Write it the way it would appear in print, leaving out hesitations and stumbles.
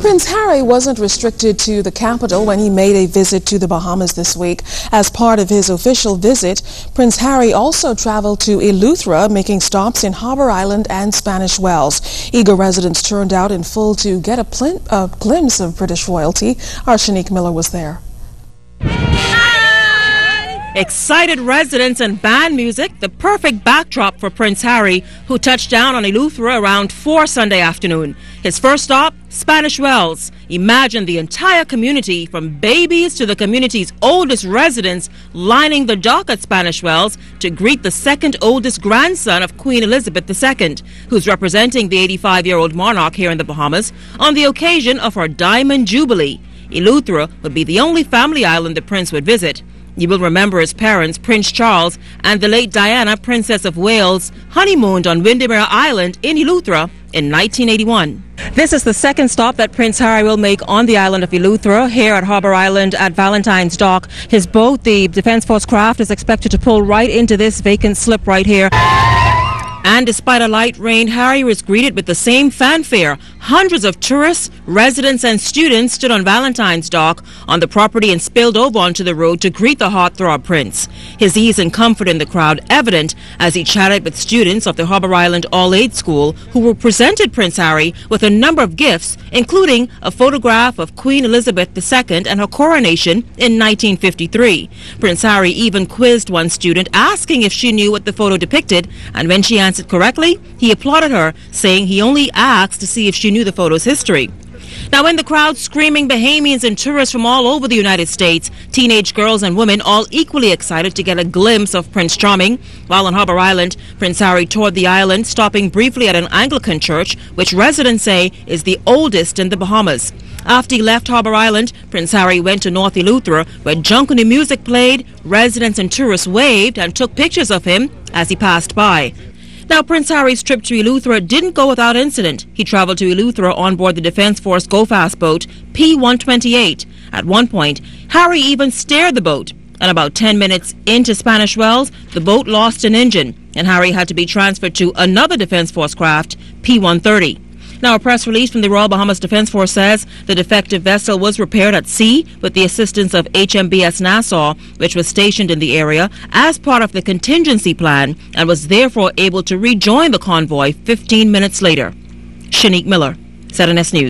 Prince Harry wasn't restricted to the capital when he made a visit to the Bahamas this week. As part of his official visit, Prince Harry also traveled to Eleuthera, making stops in Harbour Island and Spanish Wells. Eager residents turned out in full to get a glimpse of British royalty. Our Shanique Miller was there. Excited residents and band music, the perfect backdrop for Prince Harry, who touched down on Eleuthera around 4 Sunday afternoon. His first stop, Spanish Wells. Imagine the entire community, from babies to the community's oldest residents, lining the dock at Spanish Wells to greet the second oldest grandson of Queen Elizabeth II, who's representing the 85-year-old monarch here in the Bahamas on the occasion of her Diamond Jubilee. Eleuthera would be the only family island the prince would visit. You will remember his parents, Prince Charles and the late Diana, Princess of Wales, honeymooned on Windermere Island in Eleuthera in 1981. This is the second stop that Prince Harry will make on the island of Eleuthera, here at Harbour Island at Valentine's Dock. His boat, the Defence Force craft, is expected to pull right into this vacant slip right here. And despite a light rain, Harry was greeted with the same fanfare. Hundreds of tourists, residents and students stood on Valentine's Dock on the property and spilled over onto the road to greet the heartthrob prince. His ease and comfort in the crowd evident as he chatted with students of the Harbour Island All-Aid School who presented Prince Harry with a number of gifts, including a photograph of Queen Elizabeth II and her coronation in 1953. Prince Harry even quizzed one student, asking if she knew what the photo depicted, and when she answered correctly, he applauded her, saying he only asked to see if she knew the photo's history. Now, in the crowd screaming Bahamians and tourists from all over the United States, teenage girls and women all equally excited to get a glimpse of Prince Charming. While on Harbour Island, Prince Harry toured the island, stopping briefly at an Anglican church, which residents say is the oldest in the Bahamas. After he left Harbour Island, Prince Harry went to North Eleuthera, where junkanoo music played, residents and tourists waved and took pictures of him as he passed by. Now, Prince Harry's trip to Eleuthera didn't go without incident. He traveled to Eleuthera on board the Defence Force go-fast boat P-128. At one point, Harry even steered the boat. And about 10 minutes into Spanish Wells, the boat lost an engine, and Harry had to be transferred to another Defence Force craft, P-130. Now, a press release from the Royal Bahamas Defence Force says the defective vessel was repaired at sea with the assistance of HMBS Nassau, which was stationed in the area as part of the contingency plan and was therefore able to rejoin the convoy 15 minutes later. Shanique Miller, 7S News.